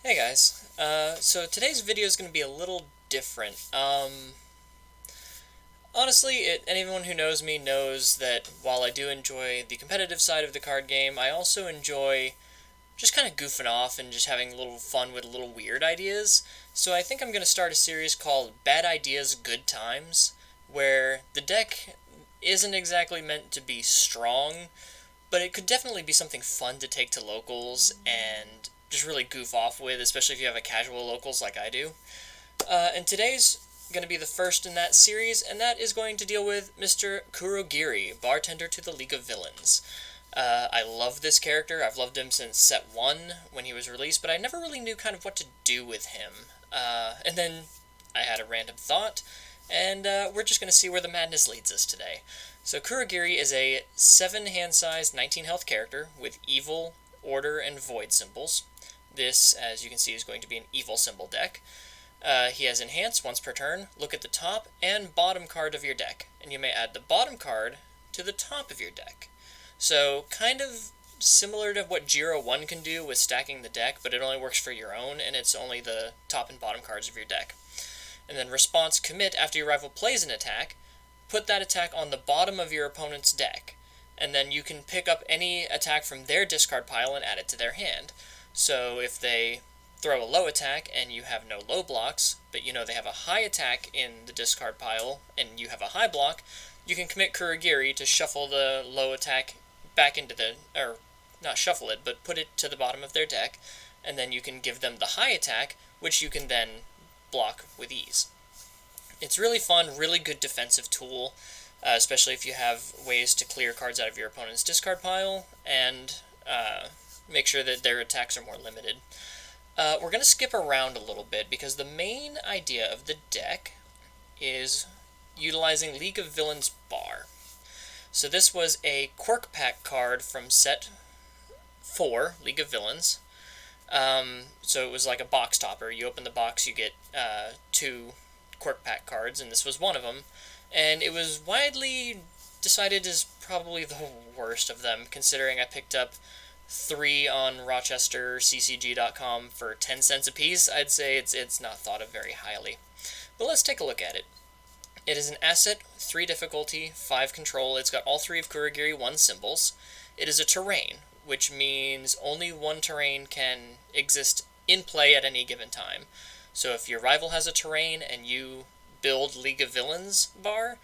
Hey guys, so today's video is going to be a little different. Honestly, anyone who knows me knows that while I do enjoy the competitive side of the card game, I also enjoy just kind of goofing off and just having a little fun with little weird ideas. So I think I'm going to start a series called Bad Ideas, Good Times, where the deck isn't exactly meant to be strong, but it could definitely be something fun to take to locals and just really goof off with, especially if you have a casual locals like I do. And today's going to be the first in that series, and that is going to deal with Mr. Kurogiri, Bartender to the League of Villains. I love this character. I've loved him since set 1 when he was released, but I never really knew kind of what to do with him. And then I had a random thought, and we're just going to see where the madness leads us today. So Kurogiri is a 7 hand size, 19 health character with evil, order, and void symbols. This, as you can see, is going to be an evil symbol deck. He has Enhance once per turn. Look at the top and bottom card of your deck, and you may add the bottom card to the top of your deck. So, kind of similar to what Jiro 1 can do with stacking the deck, but it only works for your own, and it's only the top and bottom cards of your deck. And then Response Commit after your rival plays an attack. Put that attack on the bottom of your opponent's deck, and then you can pick up any attack from their discard pile and add it to their hand. So if they throw a low attack and you have no low blocks, but you know they have a high attack in the discard pile and you have a high block, you can commit Kurogiri to shuffle the low attack back into the, or not shuffle it, but put it to the bottom of their deck, and then you can give them the high attack, which you can then block with ease. It's really fun, really good defensive tool, especially if you have ways to clear cards out of your opponent's discard pile, and make sure that their attacks are more limited. We're going to skip around a little bit, because the main idea of the deck is utilizing League of Villains Bar. So this was a Quirk Pack card from set 4, League of Villains. So it was like a box topper. You open the box, you get 2 Quirk Pack cards, and this was one of them. And it was widely decided as probably the worst of them, considering I picked up 3 on RochesterCCG.com for 10 cents a piece. I'd say it's not thought of very highly. But let's take a look at it. It is an asset, 3 difficulty, 5 control. It's got all 3 of Kurogiri 1 symbols. It is a terrain, which means only one terrain can exist in play at any given time. So if your rival has a terrain and you build League of Villains Bar,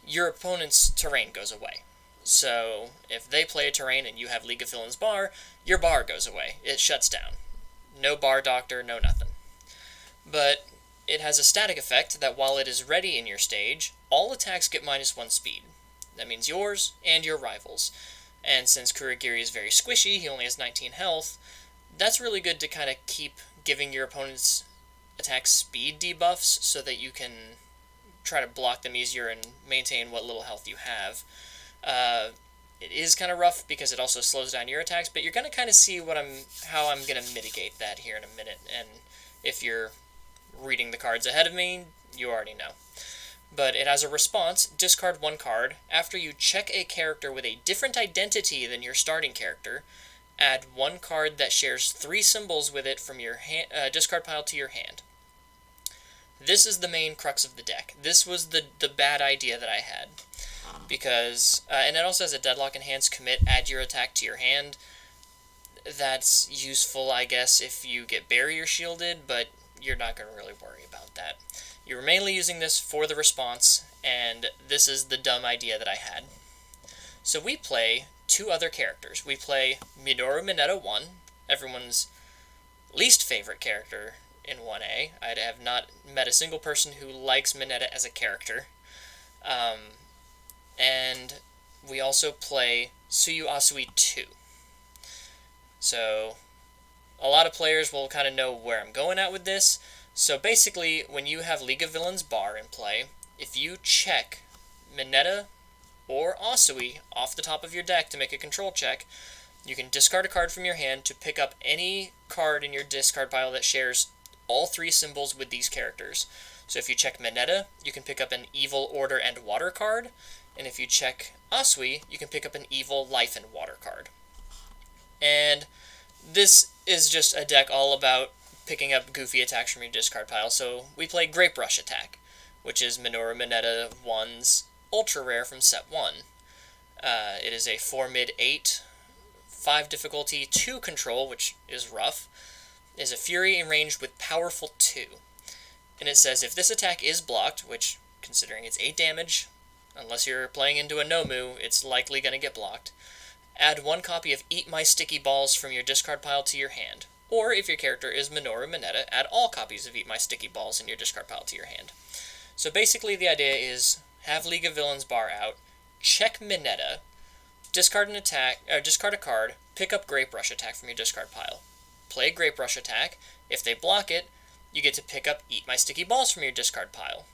your opponent's terrain goes away. So if they play a terrain and you have League of Villains Bar, your bar goes away. It shuts down. No bar doctor, no nothing. But it has a static effect that while it is ready in your stage, all attacks get -1 speed. That means yours and your rivals. And since Kurogiri is very squishy, he only has 19 health, that's really good to kind of keep giving your opponent's attack speed debuffs so that you can try to block them easier and maintain what little health you have. It is kind of rough because it also slows down your attacks, but you're going to kind of see how I'm going to mitigate that here in a minute. And if you're reading the cards ahead of me, you already know. But it has a response, discard 1 card. After you check a character with a different identity than your starting character, add 1 card that shares 3 symbols with it from your discard pile to your hand. This is the main crux of the deck. This was the bad idea that I had. Because, and it also has a Deadlock Enhance Commit, add your attack to your hand. That's useful, I guess, if you get barrier shielded, but you're not going to really worry about that. You're mainly using this for the response, and this is the dumb idea that I had. So we play 2 other characters. We play Minoru Mineta 1, everyone's least favorite character in 1A. I have not met a single person who likes Mineta as a character. And we also play Tsuyu Asui 2. So a lot of players will kind of know where I'm going at with this. So basically, when you have League of Villains Bar in play, if you check Mineta or Asui off the top of your deck to make a control check, you can discard a card from your hand to pick up any card in your discard pile that shares all 3 symbols with these characters. So if you check Mineta, you can pick up an Evil, Order, and Water card, and if you check Asui, you can pick up an Evil, Life, and Water card. And this is just a deck all about picking up goofy attacks from your discard pile. So we play Grape Rush Attack, which is Minoru Mineta 1's ultra rare from set 1. It is a 4 mid 8, 5 difficulty, 2 control, which is rough. It is a Fury ranged with powerful 2. And it says if this attack is blocked, which, considering it's 8 damage, unless you're playing into a Nomu, it's likely going to get blocked, add 1 copy of Eat My Sticky Balls from your discard pile to your hand. Or, if your character is Minoru Mineta, add all copies of Eat My Sticky Balls in your discard pile to your hand. So basically the idea is, have League of Villains bar out, check Mineta, discard an attack, or discard a card, pick up Grape Rush Attack from your discard pile. Play Grape Rush Attack. If they block it, you get to pick up Eat My Sticky Balls from your discard pile.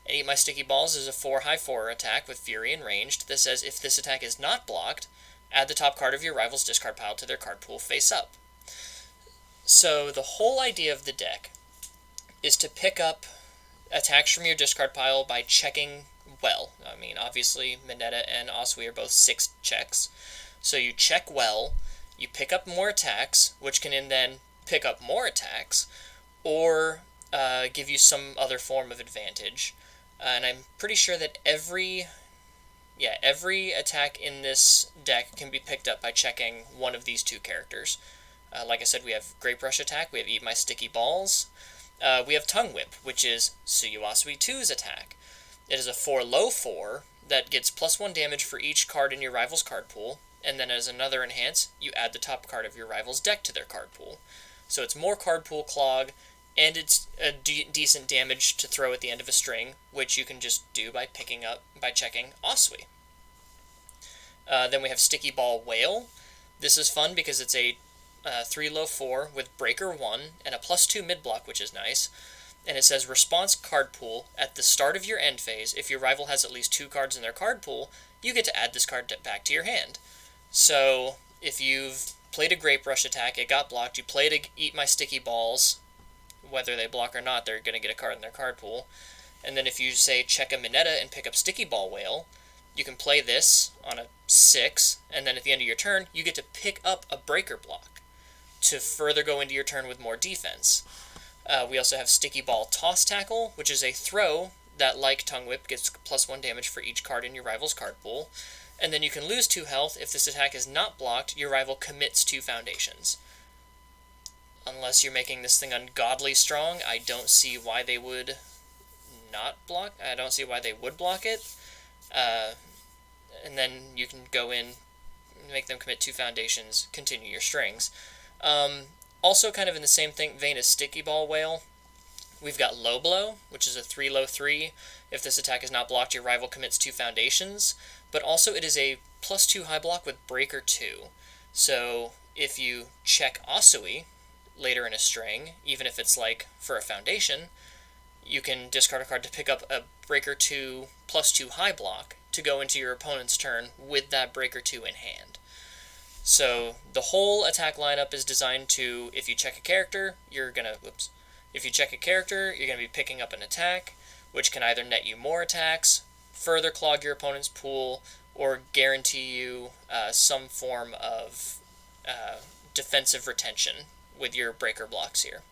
And Eat My Sticky Balls is a 4 high 4 attack with Fury and ranged that says if this attack is not blocked, add the top card of your rival's discard pile to their card pool face up. So the whole idea of the deck is to pick up attacks from your discard pile by checking well. I mean, obviously, Mineta and Asui are both 6 checks. So you check well, you pick up more attacks, which can then pick up more attacks, or give you some other form of advantage. And I'm pretty sure that every attack in this deck can be picked up by checking one of these 2 characters. Like I said, we have Grape Rush Attack, we have Eat My Sticky Balls, we have Tongue Whip, which is Tsuyu Asui 2's attack. It is a 4 low 4 that gets +1 damage for each card in your rival's card pool, and then as another enhance, you add the top card of your rival's deck to their card pool. So it's more card pool clog, and it's a decent damage to throw at the end of a string, which you can just do by checking Asui. Then we have Sticky Ball Whale. This is fun because it's a 3 low 4 with Breaker 1 and a +2 mid block, which is nice. And it says response card pool at the start of your end phase. If your rival has at least 2 cards in their card pool, you get to add this card back to your hand. So if you've played a Grape Rush Attack, it got blocked, you played a Eat My Sticky Balls, whether they block or not, they're going to get a card in their card pool. And then if you say check a Mineta and pick up Sticky Ball Whale, you can play this on a 6, and then at the end of your turn, you get to pick up a Breaker block to further go into your turn with more defense. We also have Sticky Ball Toss Tackle, which is a throw that, like Tongue Whip, gets +1 damage for each card in your rival's card pool. And then you can lose 2 health. If this attack is not blocked, your rival commits 2 foundations. Unless you're making this thing ungodly strong, I don't see why they would not block. I don't see why they would block it. And then you can go in, make them commit 2 foundations, continue your strings. Also kind of in the same vein as Sticky Ball Whale, we've got Low Blow, which is a 3 low 3. If this attack is not blocked, your rival commits 2 foundations. But also it is a +2 high block with Breaker 2. So if you check Asui later in a string, even if it's like for a foundation, you can discard a card to pick up a Breaker 2 +2 high block to go into your opponent's turn with that Breaker 2 in hand. So the whole attack lineup is designed to, if you check a character, you're going to be picking up an attack, which can either net you more attacks, further clog your opponent's pool, or guarantee you some form of defensive retention with your breaker blocks here.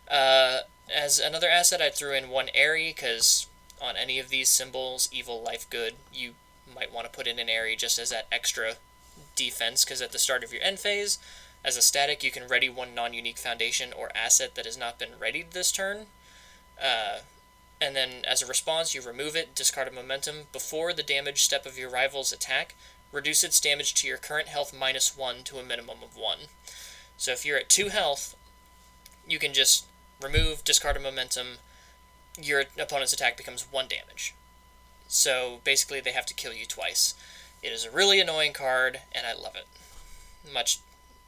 As another asset, I threw in 1 Airy, because on any of these symbols, evil, life, good, you might want to put in an Airy just as that extra defense, because at the start of your end phase, as a static, you can ready 1 non-unique foundation or asset that has not been readied this turn. And then as a response, you remove it, discard a momentum before the damage step of your rival's attack, reduce its damage to your current health -1 to a minimum of 1. So if you're at 2 health, you can just remove, discard a momentum, your opponent's attack becomes 1 damage. So basically they have to kill you twice. It is a really annoying card, and I love it.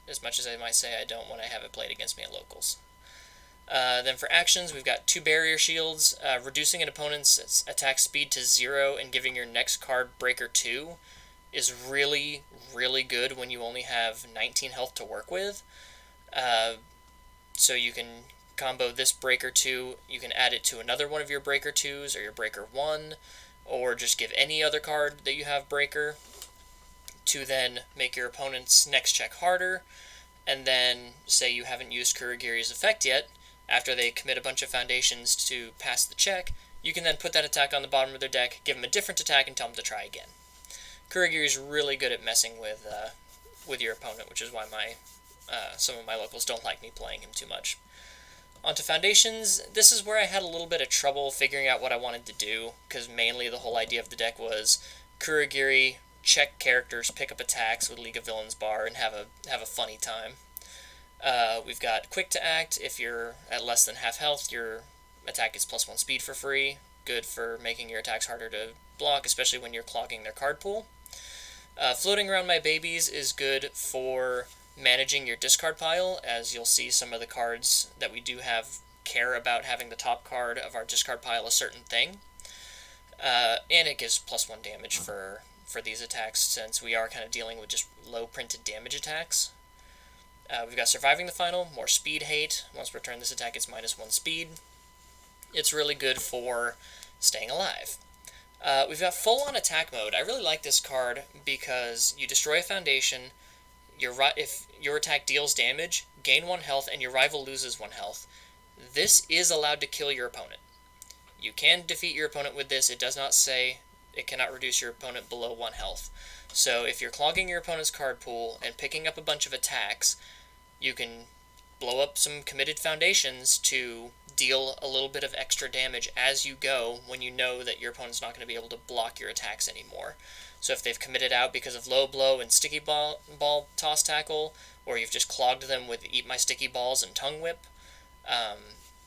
As much as I might say I don't when I have it played against me at locals. Then for actions, we've got 2 barrier shields, reducing an opponent's attack speed to 0 and giving your next card Breaker 2 is really, really good when you only have 19 health to work with. So you can combo this Breaker 2, you can add it to another one of your Breaker 2s or your Breaker 1, or just give any other card that you have Breaker to then make your opponent's next check harder. and then say you haven't used Kurogiri's effect yet, after they commit a bunch of foundations to pass the check, you can then put that attack on the bottom of their deck, give them a different attack, and tell them to try again. Kurogiri is really good at messing with your opponent, which is why some of my locals don't like me playing him too much. Onto foundations, this is where I had a little bit of trouble figuring out what I wanted to do, because mainly the whole idea of the deck was Kurogiri, check characters, pick up attacks with League of Villains bar, and have a funny time. We've got quick to act. If you're at less than half health, your attack gets +1 speed for free. Good for making your attacks harder to block, especially when you're clogging their card pool. Floating around my babies is good for managing your discard pile, as you'll see some of the cards that we do have care about having the top card of our discard pile a certain thing. And it gives +1 damage for these attacks, since we are kind of dealing with just low printed damage attacks. We've got Surviving the Final, more speed hate. Once per turn, this attack gets -1 speed. It's really good for staying alive. We've got Full On Attack Mode. I really like this card because you destroy a foundation, if your attack deals damage, gain 1 health, and your rival loses 1 health. This is allowed to kill your opponent. You can defeat your opponent with this. It does not say it cannot reduce your opponent below 1 health. So if you're clogging your opponent's card pool and picking up a bunch of attacks, you can blow up some committed foundations to deal a little bit of extra damage as you go when you know that your opponent's not going to be able to block your attacks anymore. So if they've committed out because of low blow and sticky ball toss tackle, or you've just clogged them with Eat My Sticky Balls and Tongue Whip,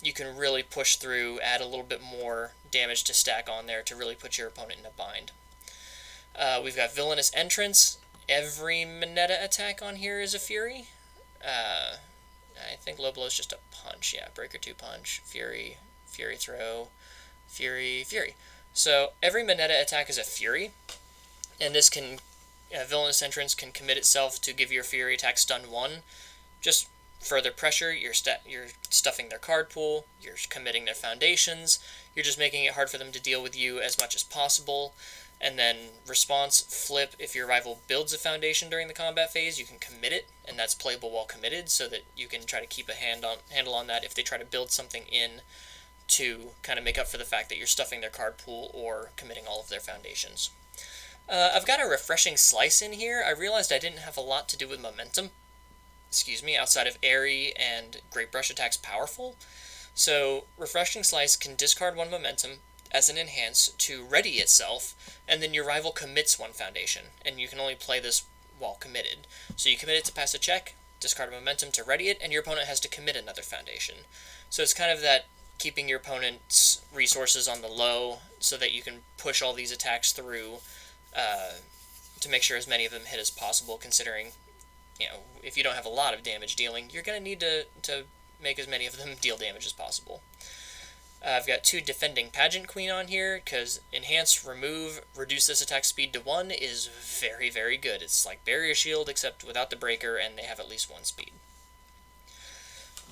you can really push through, add a little bit more damage to stack on there to really put your opponent in a bind. We've got Villainous Entrance. Every Mineta attack on here is a Fury. I think low blow is just a punch. Yeah, Breaker 2 punch, Fury, Fury throw, Fury, Fury. So every Mineta attack is a Fury, and this can, Villainous Entrance can commit itself to give your Fury attack stun 1. Just further pressure, you're stuffing their card pool, you're committing their foundations, you're just making it hard for them to deal with you as much as possible. And then response, flip, if your rival builds a foundation during the combat phase, you can commit it, and that's playable while committed, so that you can try to keep a handle on that if they try to build something in to kind of make up for the fact that you're stuffing their card pool or committing all of their foundations. I've got a Refreshing Slice in here. I realized I didn't have a lot to do with momentum, outside of Airy and Great Brush Attack's Powerful. So Refreshing Slice can discard 1 momentum as an enhance to ready itself, and then your rival commits 1 foundation, and you can only play this while committed. So you commit it to pass a check, discard a momentum to ready it, and your opponent has to commit another foundation. So it's kind of that keeping your opponent's resources on the low so that you can push all these attacks through to make sure as many of them hit as possible, considering, if you don't have a lot of damage dealing, you're going to need to make as many of them deal damage as possible. I've got 2 Defending Pageant Queen on here, because Enhance, Remove, Reduce this attack speed to 1 is very, very good. It's like Barrier Shield, except without the breaker, and they have at least 1 speed.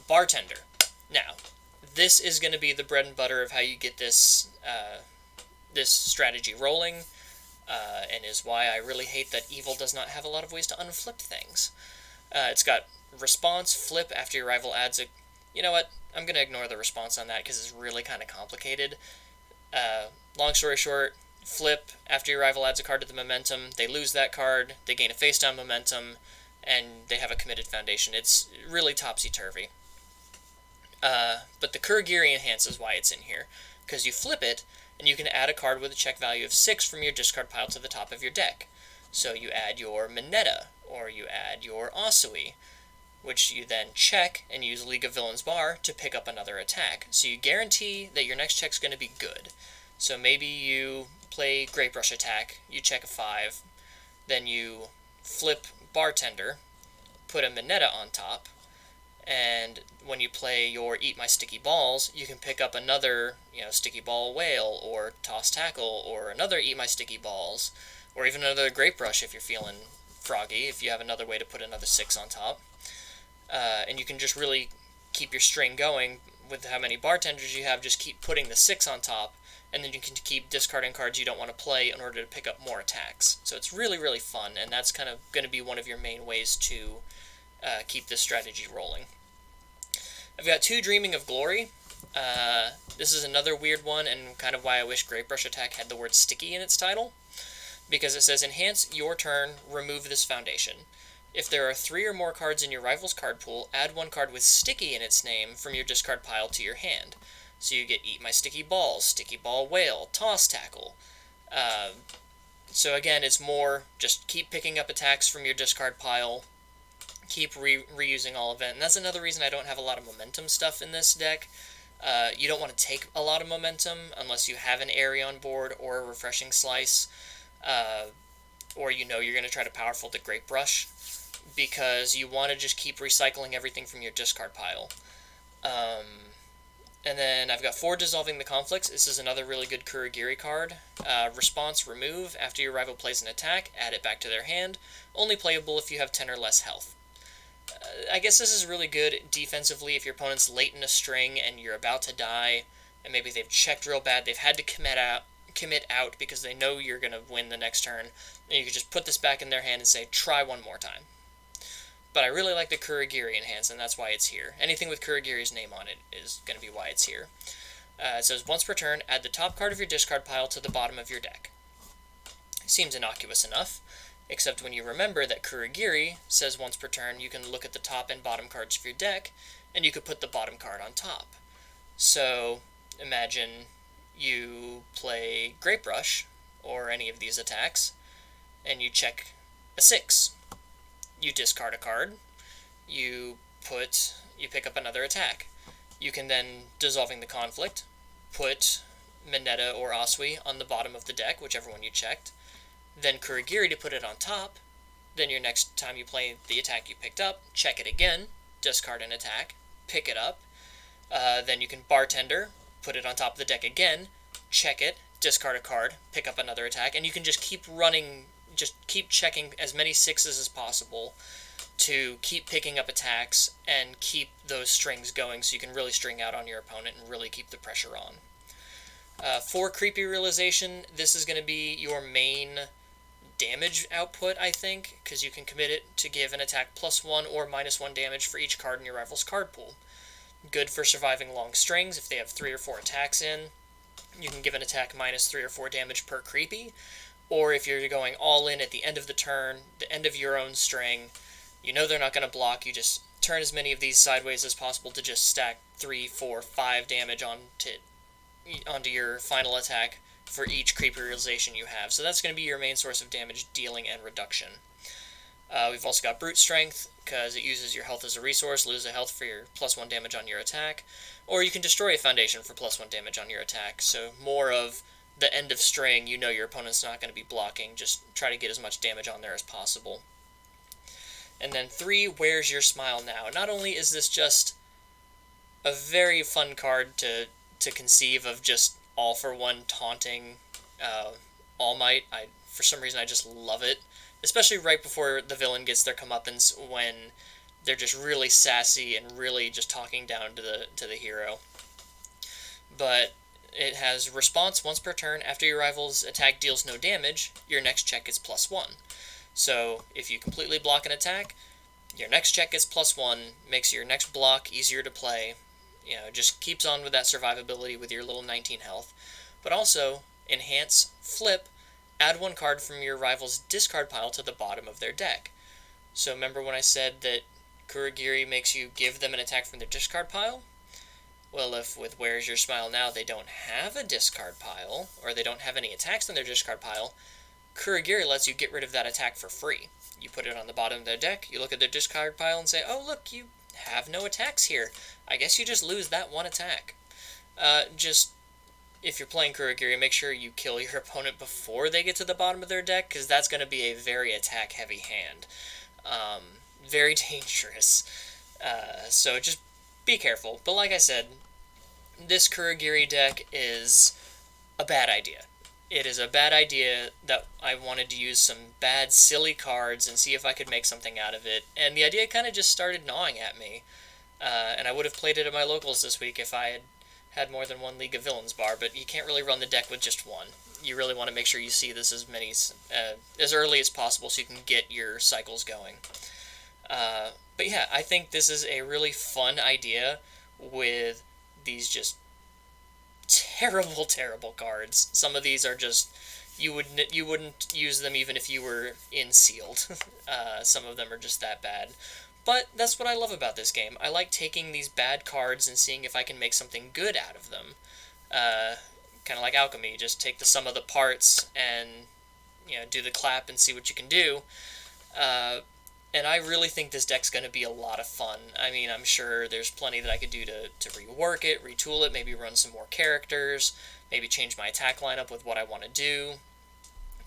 Bartender. Now, this is going to be the bread and butter of how you get this strategy rolling, and is why I really hate that Evil does not have a lot of ways to unflip things. It's got Response, Flip after your rival adds a... You know what? I'm going to ignore the response on that because it's really kind of complicated. Long story short, flip after your rival adds a card to the momentum. They lose that card, they gain a face-down momentum, and they have a committed foundation. It's really topsy-turvy. But the Kurogiri Enhance is why it's in here, because you flip it, and you can add a card with a check value of 6 from your discard pile to the top of your deck. So you add your Mineta, or you add your Asui, which you then check and use League of Villains bar to pick up another attack. So you guarantee that your next check's going to be good. So maybe you play Great Brush Attack, you check a 5, then you flip Bartender, put a Mineta on top, and when you play your Eat My Sticky Balls, you can pick up another, Sticky Ball Whale, or Toss Tackle, or another Eat My Sticky Balls, or even another Great Brush if you're feeling froggy, if you have another way to put another 6 on top. And you can just really keep your string going with how many bartenders you have, just keep putting the 6 on top, and then you can keep discarding cards you don't want to play in order to pick up more attacks. So it's really, really fun, and that's kind of going to be one of your main ways to keep this strategy rolling. I've got 2 Dreaming of Glory. This is another weird one, and kind of why I wish Great Brush Attack had the word sticky in its title, because it says, enhance your turn, remove this foundation. If there are 3 or more cards in your rival's card pool, add 1 card with sticky in its name from your discard pile to your hand. So you get Eat My Sticky Balls, Sticky Ball Whale, Toss Tackle. So again, it's more just keep picking up attacks from your discard pile, keep reusing all of it. And that's another reason I don't have a lot of momentum stuff in this deck. You don't want to take a lot of momentum unless you have an Airy on board or a Refreshing Slice, or you know you're going to try to powerful the Great Brush, because you want to just keep recycling everything from your discard pile. And then I've got 4 Dissolving the Conflicts. This is another really good Kurogiri card. Response, remove. After your rival plays an attack, add it back to their hand. Only playable if you have 10 or less health. I guess this is really good defensively if your opponent's late in a string and you're about to die, and maybe they've checked real bad, they've had to commit out because they know you're going to win the next turn, and you can just put this back in their hand and say, try one more time. But I really like the Kurogiri enhance, and that's why it's here. Anything with Kurogiri's name on it is going to be why it's here. It says, once per turn, add the top card of your discard pile to the bottom of your deck. Seems innocuous enough, except when you remember that Kurogiri says once per turn you can look at the top and bottom cards of your deck, and you could put the bottom card on top. So, imagine you play Great Brush, or any of these attacks, and you check a 6. You discard a card, you pick up another attack. You can then, Dissolving the Conflict, put Mineta or Asui on the bottom of the deck, whichever one you checked, then Kurogiri to put it on top. Then your next time you play the attack you picked up, check it again, discard an attack, pick it up. Then you can Bartender, put it on top of the deck again, check it, discard a card, pick up another attack, and you can just keep running, just keep checking as many 6s as possible to keep picking up attacks and keep those strings going so you can really string out on your opponent and really keep the pressure on. For Creepy Realization, this is going to be your main damage output, I think, because you can commit it to give an attack +1 or -1 damage for each card in your rival's card pool. Good for surviving long strings. If they have 3 or 4 attacks in, you can give an attack -3 or 4 damage per creepy. Or if you're going all in at the end of the turn, the end of your own string, you know they're not going to block, you just turn as many of these sideways as possible to just stack 3, 4, 5 damage onto your final attack for each creepy realization you have. So that's going to be your main source of damage dealing and reduction. We've also got Brute Strength, because it uses your health as a resource, lose a health for your +1 damage on your attack, or you can destroy a foundation for +1 damage on your attack, so more of the end of string, you know your opponent's not going to be blocking, just try to get as much damage on there as possible. And then 3, Where's Your Smile Now? Not only is this just a very fun card to conceive of just all-for-one taunting All Might, for some reason I just love it, especially right before the villain gets their comeuppance when they're just really sassy and really just talking down to the hero. But it has response once per turn. After your rival's attack deals no damage, your next check is +1. So if you completely block an attack, your next check is +1, makes your next block easier to play. You know, just keeps on with that survivability with your little 19 health. But also, enhance, flip, add 1 card from your rival's discard pile to the bottom of their deck. So remember when I said that Kurogiri makes you give them an attack from their discard pile? Well, if with Where's Your Smile Now they don't have a discard pile, or they don't have any attacks in their discard pile, Kurogiri lets you get rid of that attack for free. You put it on the bottom of their deck, you look at their discard pile and say, oh look, you have no attacks here. I guess you just lose that 1 attack. If you're playing Kurogiri, make sure you kill your opponent before they get to the bottom of their deck, because that's going to be a very attack-heavy hand. Very dangerous. So just be careful. But like I said, this Kurogiri deck is a bad idea. It is a bad idea that I wanted to use some bad, silly cards and see if I could make something out of it. And the idea kind of just started gnawing at me. And I would have played it at my locals this week if I had more than 1 League of Villains bar, but you can't really run the deck with just 1. You really want to make sure you see this as early as possible so you can get your cycles going. But yeah, I think this is a really fun idea with these just terrible, terrible cards. Some of these are just you wouldn't use them even if you were in sealed. Some of them are just that bad. But that's what I love about this game. I like taking these bad cards and seeing if I can make something good out of them. Uh, kind of like alchemy, just take the sum of the parts and do the clap and see what you can do. Uh, and I really think this deck's going to be a lot of fun. I mean, I'm sure there's plenty that I could do to rework it, retool it, maybe run some more characters, maybe change my attack lineup with what I want to do.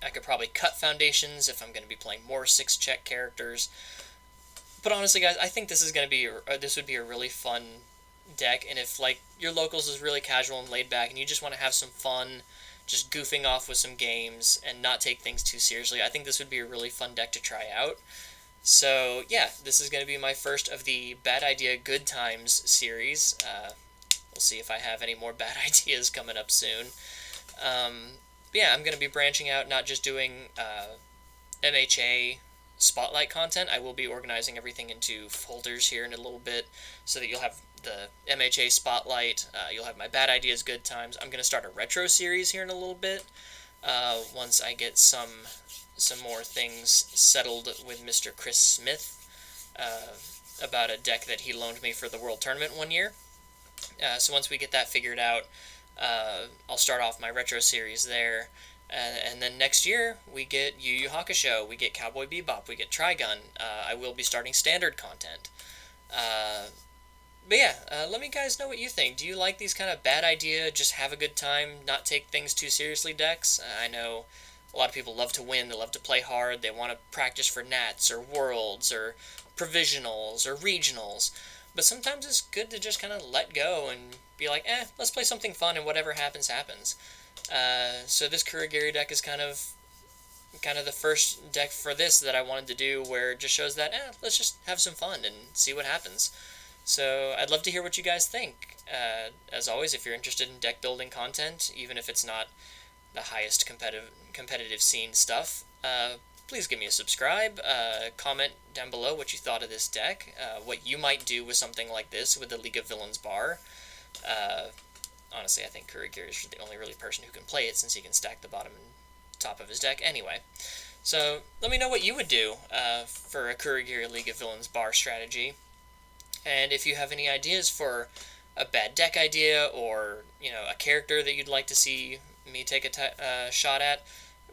I could probably cut foundations if I'm going to be playing more 6-check characters. But honestly, guys, I think this would be a really fun deck. And if like your locals is really casual and laid back, and you just want to have some fun, just goofing off with some games and not take things too seriously, I think this would be a really fun deck to try out. So yeah, this is going to be my first of the Bad Idea Good Times series. We'll see if I have any more bad ideas coming up soon. But yeah, I'm going to be branching out, not just doing MHA spotlight content. I will be organizing everything into folders here in a little bit so that you'll have the MHA spotlight, you'll have my Bad Ideas Good Times. I'm going to start a retro series here in a little bit once I get some more things settled with Mr. Chris Smith about a deck that he loaned me for the World Tournament one year. So once we get that figured out, I'll start off my retro series there. And then next year, we get Yu Yu Hakusho, we get Cowboy Bebop, we get Trigun. I will be starting standard content. But yeah, let me guys know what you think. Do you like these kind of bad idea, just have a good time, not take things too seriously decks? I know a lot of people love to win, they love to play hard, they want to practice for Nats or Worlds or Provisionals or Regionals. But sometimes it's good to just kind of let go and be like, let's play something fun and whatever happens, happens. So this Kurogiri deck is kind of the first deck for this that I wanted to do, where it just shows that, let's just have some fun and see what happens. So I'd love to hear what you guys think. As always, if you're interested in deck building content, even if it's not the highest competitive scene stuff, please give me a subscribe. Comment down below what you thought of this deck, what you might do with something like this with the League of Villains bar. Honestly, I think Kurogiri is the only really person who can play it, since he can stack the bottom and top of his deck anyway. So let me know what you would do for a Kurogiri League of Villains bar strategy. And if you have any ideas for a bad deck idea, or a character that you'd like to see me take a shot at,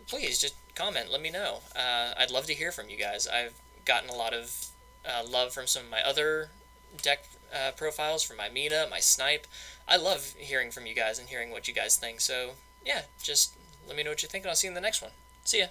please just comment, let me know. I'd love to hear from you guys. I've gotten a lot of love from some of my other deck profiles, from my Mina, my Snipe. I love hearing from you guys and hearing what you guys think. So yeah, just let me know what you think, and I'll see you in the next one. See ya.